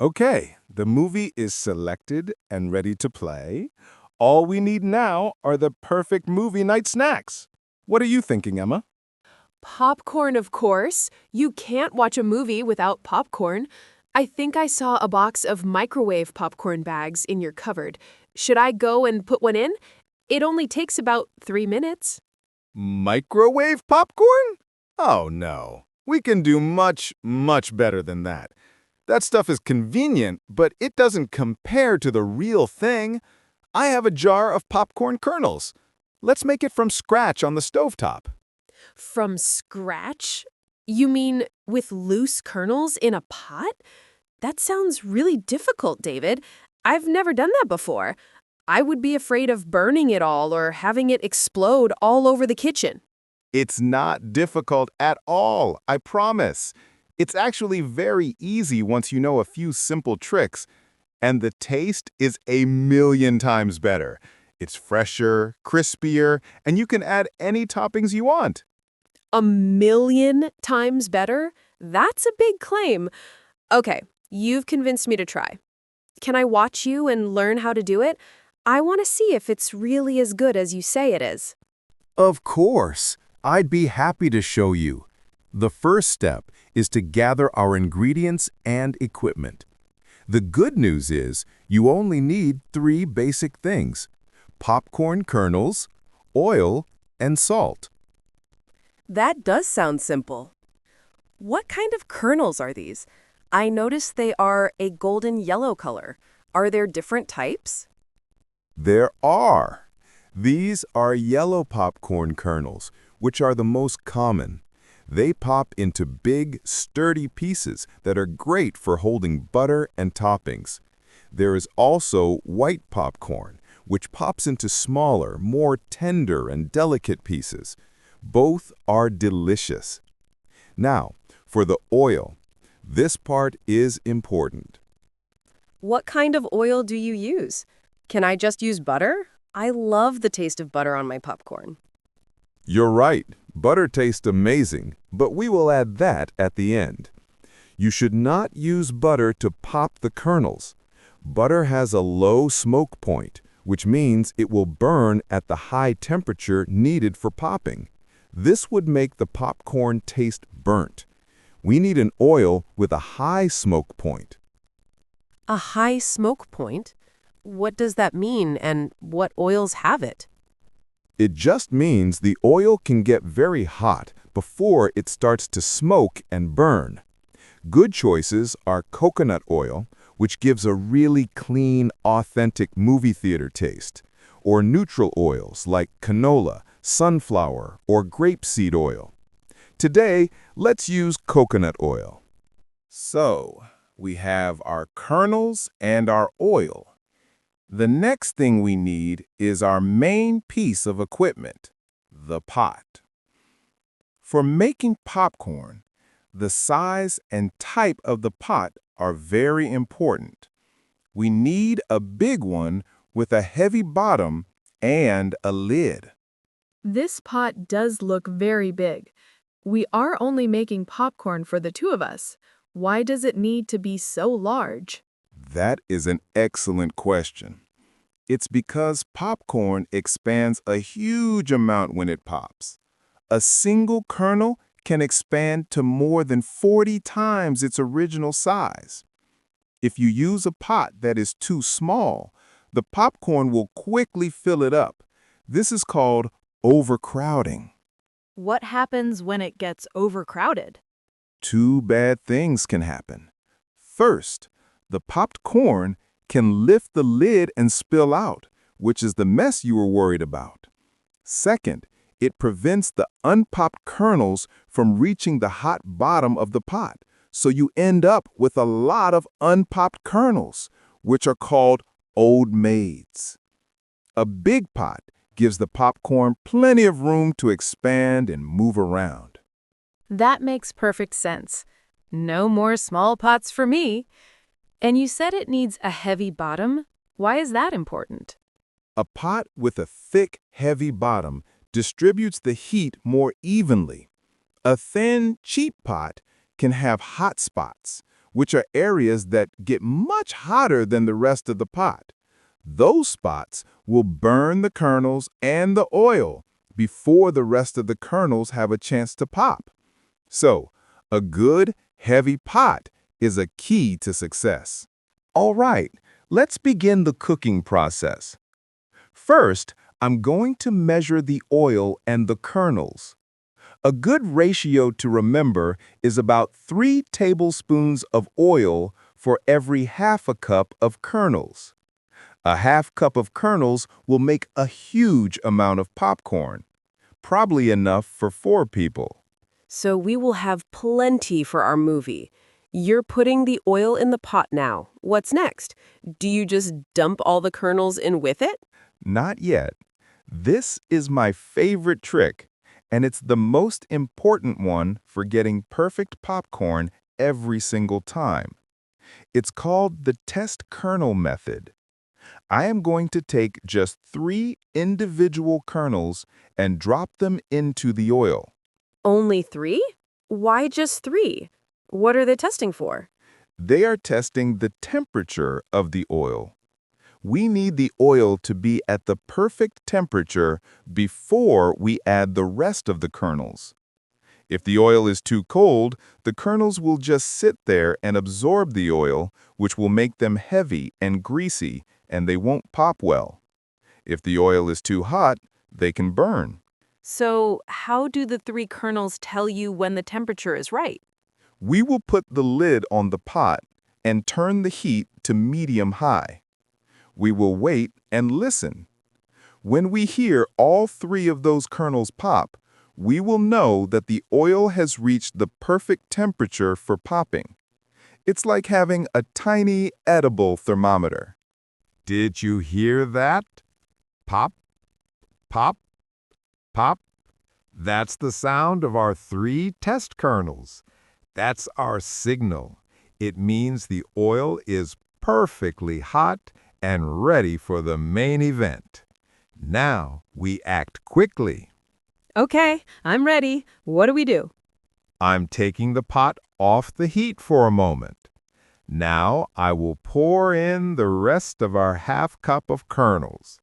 Okay, the movie is selected and ready to play. All we need now are the perfect movie night snacks. What are you thinking, Emma? Popcorn, of course. You can't watch a movie without popcorn. I think I saw a box of microwave popcorn bags in your cupboard. Should I go and put one in? It only takes about 3 minutes. Microwave popcorn? Oh, no. We can do much, much better than that. That stuff is convenient, but it doesn't compare to the real thing. I have a jar of popcorn kernels. Let's make it from scratch on the stovetop. From scratch? You mean with loose kernels in a pot? That sounds really difficult, David. I've never done that before. I would be afraid of burning it all or having it explode all over the kitchen. It's not difficult at all, I promise. It's actually very easy once you know a few simple tricks, and the taste is a million times better. It's fresher, crispier, and you can add any toppings you want. A million times better? That's a big claim. Okay, you've convinced me to try. Can I watch you and learn how to do it? I want to see if it's really as good as you say it is. Of course, I'd be happy to show you. The first step is to gather our ingredients and equipment. The good news is you only need 3 basic things: popcorn kernels, oil, and salt. That does sound simple. What kind of kernels are these? I noticed they are a golden yellow color. Are there different types? There are. These are yellow popcorn kernels, which are the most common. They pop into big, sturdy pieces that are great for holding butter and toppings. There is also white popcorn, which pops into smaller, more tender and delicate pieces. Both are delicious. Now, for the oil. This part is important. What kind of oil do you use? Can I just use butter? I love the taste of butter on my popcorn. You're right, butter tastes amazing, but we will add that at the end. You should not use butter to pop the kernels. Butter has a low smoke point, which means it will burn at the high temperature needed for popping. This would make the popcorn taste burnt. We need an oil with a high smoke point. A high smoke point? What does that mean, and what oils have it? It just means the oil can get very hot before it starts to smoke and burn. Good choices are coconut oil, which gives a really clean, authentic movie theater taste, or neutral oils like canola, sunflower, or grapeseed oil. Today, let's use coconut oil. So, we have our kernels and our oil. The next thing we need is our main piece of equipment, the pot. For making popcorn, the size and type of the pot are very important. We need a big one with a heavy bottom and a lid. This pot does look very big. We are only making popcorn for the 2 of us. Why does it need to be so large? That is an excellent question. It's because popcorn expands a huge amount when it pops. A single kernel can expand to more than 40 times its original size. If you use a pot that is too small, the popcorn will quickly fill it up. This is called overcrowding. What happens when it gets overcrowded? 2 bad things can happen. First, the popped corn can lift the lid and spill out, which is the mess you were worried about. Second, it prevents the unpopped kernels from reaching the hot bottom of the pot, so you end up with a lot of unpopped kernels, which are called old maids. A big pot gives the popcorn plenty of room to expand and move around. That makes perfect sense. No more small pots for me. And you said it needs a heavy bottom. Why is that important? A pot with a thick, heavy bottom distributes the heat more evenly. A thin, cheap pot can have hot spots, which are areas that get much hotter than the rest of the pot. Those spots will burn the kernels and the oil before the rest of the kernels have a chance to pop. So, a good, heavy pot is a key to success. All right, let's begin the cooking process. First, I'm going to measure the oil and the kernels. A good ratio to remember is about 3 tablespoons of oil for every half a cup of kernels. A half cup of kernels will make a huge amount of popcorn, probably enough for 4 people. So we will have plenty for our movie. You're putting the oil in the pot now. What's next? Do you just dump all the kernels in with it? Not yet. This is my favorite trick, and it's the most important one for getting perfect popcorn every single time. It's called the test kernel method. I am going to take just 3 individual kernels and drop them into the oil. Only 3? Why just 3? What are they testing for? They are testing the temperature of the oil. We need the oil to be at the perfect temperature before we add the rest of the kernels. If the oil is too cold, the kernels will just sit there and absorb the oil, which will make them heavy and greasy, and they won't pop well. If the oil is too hot, they can burn. So how do the 3 kernels tell you when the temperature is right? We will put the lid on the pot and turn the heat to medium-high. We will wait and listen. When we hear all 3 of those kernels pop, we will know that the oil has reached the perfect temperature for popping. It's like having a tiny edible thermometer. Did you hear that? Pop, pop, pop. That's the sound of our 3 test kernels. That's our signal. It means the oil is perfectly hot and ready for the main event. Now we act quickly. Okay, I'm ready. What do we do? I'm taking the pot off the heat for a moment. Now I will pour in the rest of our half cup of kernels.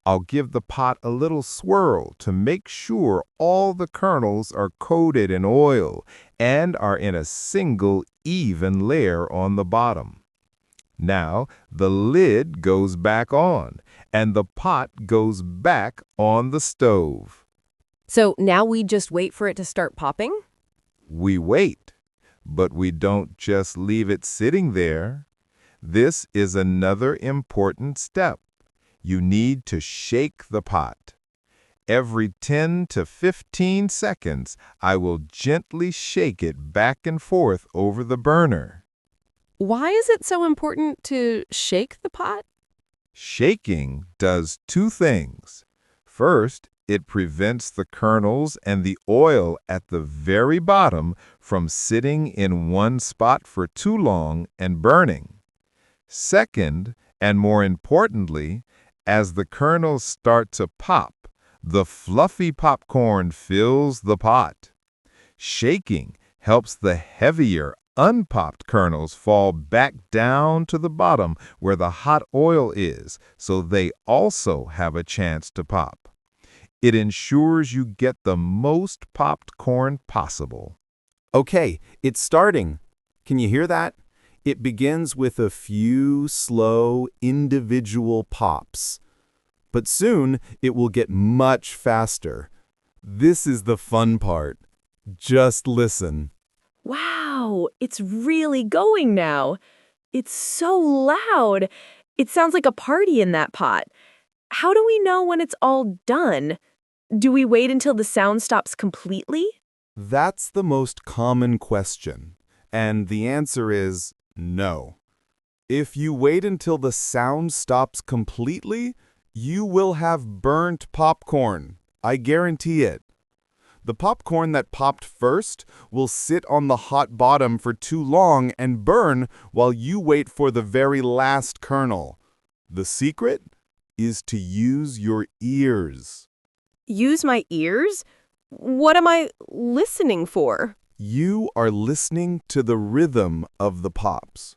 I'll give the pot a little swirl to make sure all the kernels are coated in oil and are in a single even layer on the bottom. Now the lid goes back on and the pot goes back on the stove. So now we just wait for it to start popping? We wait, but we don't just leave it sitting there. This is another important step. You need to shake the pot. Every 10 to 15 seconds, I will gently shake it back and forth over the burner. Why is it so important to shake the pot? Shaking does 2 things. First, it prevents the kernels and the oil at the very bottom from sitting in one spot for too long and burning. Second, and more importantly, as the kernels start to pop, the fluffy popcorn fills the pot. Shaking helps the heavier, unpopped kernels fall back down to the bottom where the hot oil is, so they also have a chance to pop. It ensures you get the most popped corn possible. Okay, it's starting. Can you hear that? It begins with a few slow, individual pops. But soon, it will get much faster. This is the fun part. Just listen. Wow, it's really going now. It's so loud. It sounds like a party in that pot. How do we know when it's all done? Do we wait until the sound stops completely? That's the most common question. And the answer is no. If you wait until the sound stops completely, you will have burnt popcorn. I guarantee it. The popcorn that popped first will sit on the hot bottom for too long and burn while you wait for the very last kernel. The secret is to use your ears. Use my ears? What am I listening for? You are listening to the rhythm of the pops.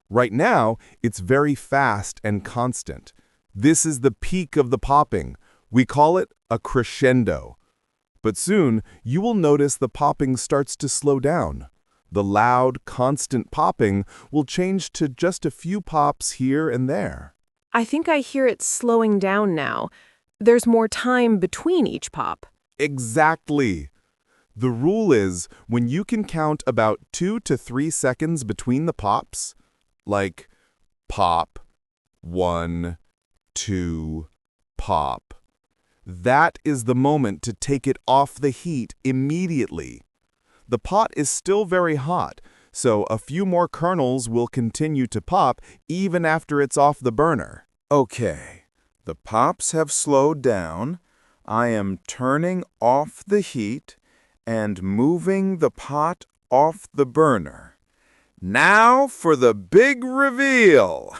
Right now, it's very fast and constant. This is the peak of the popping. We call it a crescendo. But soon, you will notice the popping starts to slow down. The loud, constant popping will change to just a few pops here and there. I think I hear it slowing down now. There's more time between each pop. Exactly. The rule is when you can count about 2 to 3 seconds between the pops, like pop, 1, 2, pop. That is the moment to take it off the heat immediately. The pot is still very hot, so a few more kernels will continue to pop even after it's off the burner. Okay, the pops have slowed down. I am turning off the heat and moving the pot off the burner. Now for the big reveal!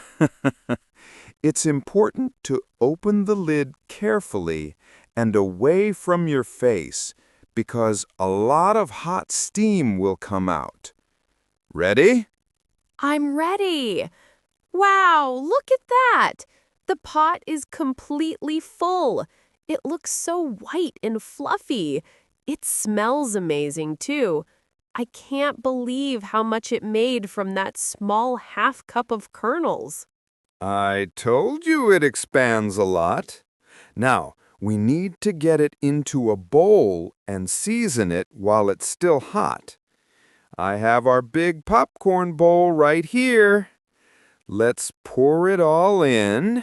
It's important to open the lid carefully and away from your face because a lot of hot steam will come out. Ready? I'm ready. Wow, look at that. The pot is completely full. It looks so white and fluffy. It smells amazing, too. I can't believe how much it made from that small half cup of kernels. I told you it expands a lot. Now, we need to get it into a bowl and season it while it's still hot. I have our big popcorn bowl right here. Let's pour it all in.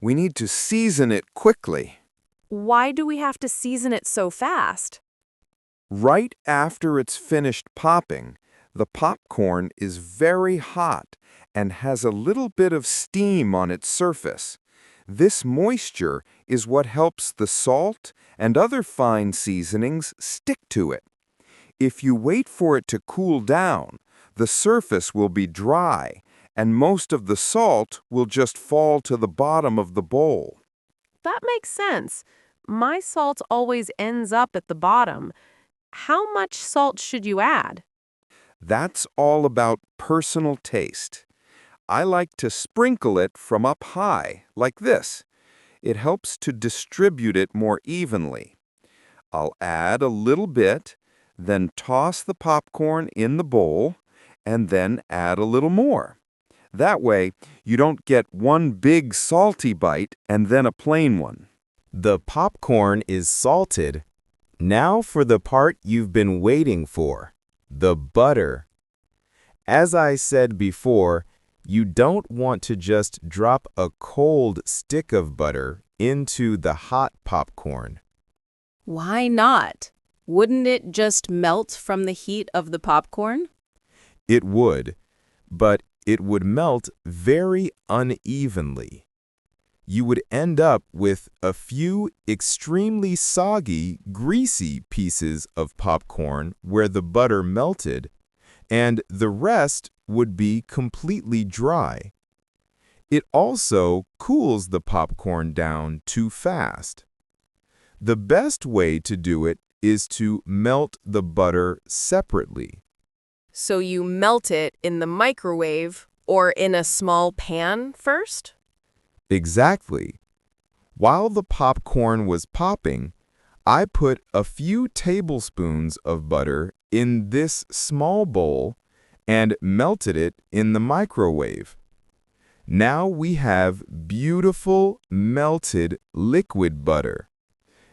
We need to season it quickly. Why do we have to season it so fast? Right after it's finished popping, the popcorn is very hot and has a little bit of steam on its surface. This moisture is what helps the salt and other fine seasonings stick to it. If you wait for it to cool down, the surface will be dry and most of the salt will just fall to the bottom of the bowl. That makes sense. My salt always ends up at the bottom. How much salt should you add? That's all about personal taste. I like to sprinkle it from up high, like this. It helps to distribute it more evenly. I'll add a little bit, then toss the popcorn in the bowl, and then add a little more. That way, you don't get one big salty bite and then a plain one. The popcorn is salted. Now for the part you've been waiting for, the butter. As I said before, you don't want to just drop a cold stick of butter into the hot popcorn. Why not? Wouldn't it just melt from the heat of the popcorn? It would, but it would melt very unevenly. You would end up with a few extremely soggy, greasy pieces of popcorn where the butter melted, and the rest would be completely dry. It also cools the popcorn down too fast. The best way to do it is to melt the butter separately. So you melt it in the microwave or in a small pan first? Exactly. While the popcorn was popping, I put a few tablespoons of butter in this small bowl and melted it in the microwave. Now we have beautiful melted liquid butter.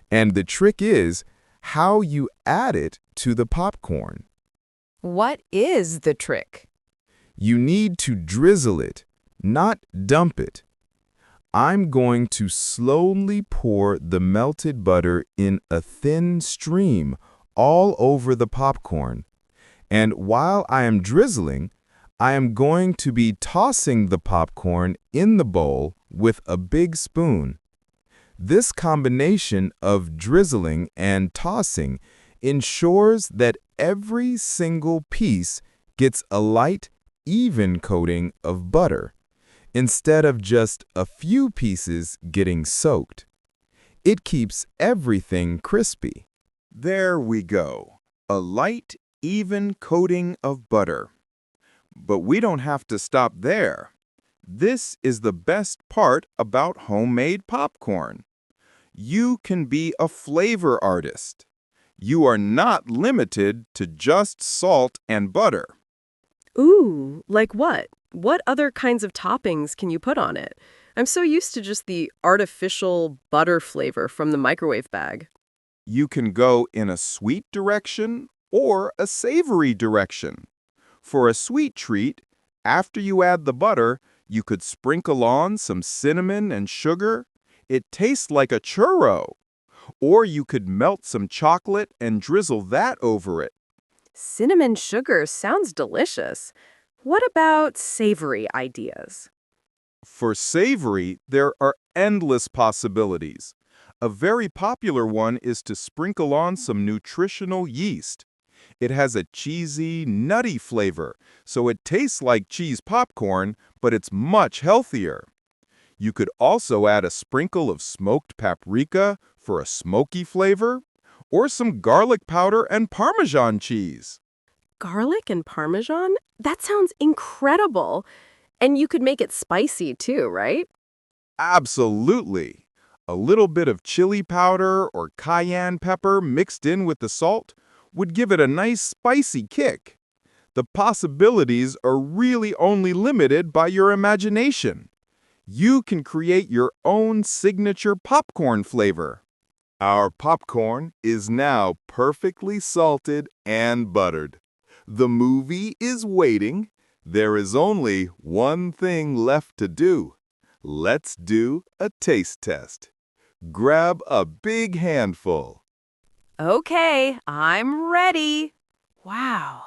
And the trick is how you add it to the popcorn. What is the trick? You need to drizzle it, not dump it. I'm going to slowly pour the melted butter in a thin stream all over the popcorn. And while I am drizzling, I am going to be tossing the popcorn in the bowl with a big spoon. This combination of drizzling and tossing ensures that every single piece gets a light, even coating of butter, instead of just a few pieces getting soaked. It keeps everything crispy. There we go. A light, even coating of butter. But we don't have to stop there. This is the best part about homemade popcorn. You can be a flavor artist. You are not limited to just salt and butter. Ooh, like what? What other kinds of toppings can you put on it? I'm so used to just the artificial butter flavor from the microwave bag. You can go in a sweet direction or a savory direction. For a sweet treat, after you add the butter, you could sprinkle on some cinnamon and sugar. It tastes like a churro. Or you could melt some chocolate and drizzle that over it. Cinnamon sugar sounds delicious. What about savory ideas? For savory, there are endless possibilities. A very popular one is to sprinkle on some nutritional yeast. It has a cheesy, nutty flavor, so it tastes like cheese popcorn, but it's much healthier. You could also add a sprinkle of smoked paprika for a smoky flavor, or some garlic powder and Parmesan cheese. Garlic and Parmesan? That sounds incredible. And you could make it spicy too, right? Absolutely. A little bit of chili powder or cayenne pepper mixed in with the salt would give it a nice spicy kick. The possibilities are really only limited by your imagination. You can create your own signature popcorn flavor. Our popcorn is now perfectly salted and buttered. The movie is waiting. There is only one thing left to do. Let's do a taste test. Grab a big handful. Okay, I'm ready. Wow.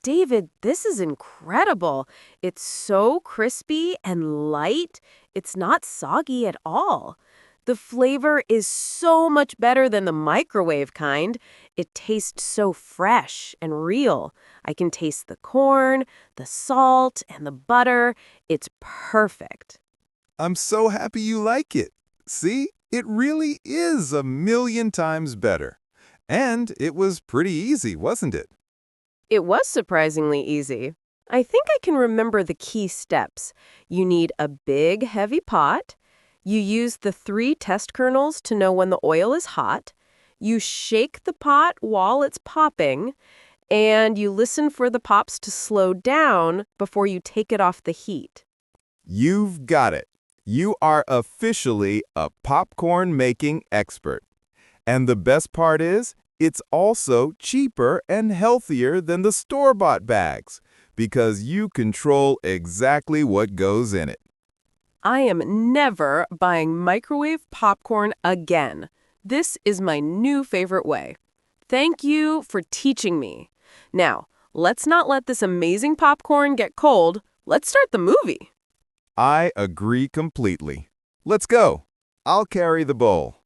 David, this is incredible. It's so crispy and light. It's not soggy at all. The flavor is so much better than the microwave kind. It tastes so fresh and real. I can taste the corn, the salt, and the butter. It's perfect. I'm so happy you like it. See, it really is a million times better. And it was pretty easy, wasn't it? It was surprisingly easy. I think I can remember the key steps. You need a big, heavy pot. You use the 3 test kernels to know when the oil is hot. You shake the pot while it's popping. And you listen for the pops to slow down before you take it off the heat. You've got it. You are officially a popcorn-making expert. And the best part is, it's also cheaper and healthier than the store-bought bags, because you control exactly what goes in it. I am never buying microwave popcorn again. This is my new favorite way. Thank you for teaching me. Now, let's not let this amazing popcorn get cold. Let's start the movie. I agree completely. Let's go. I'll carry the bowl.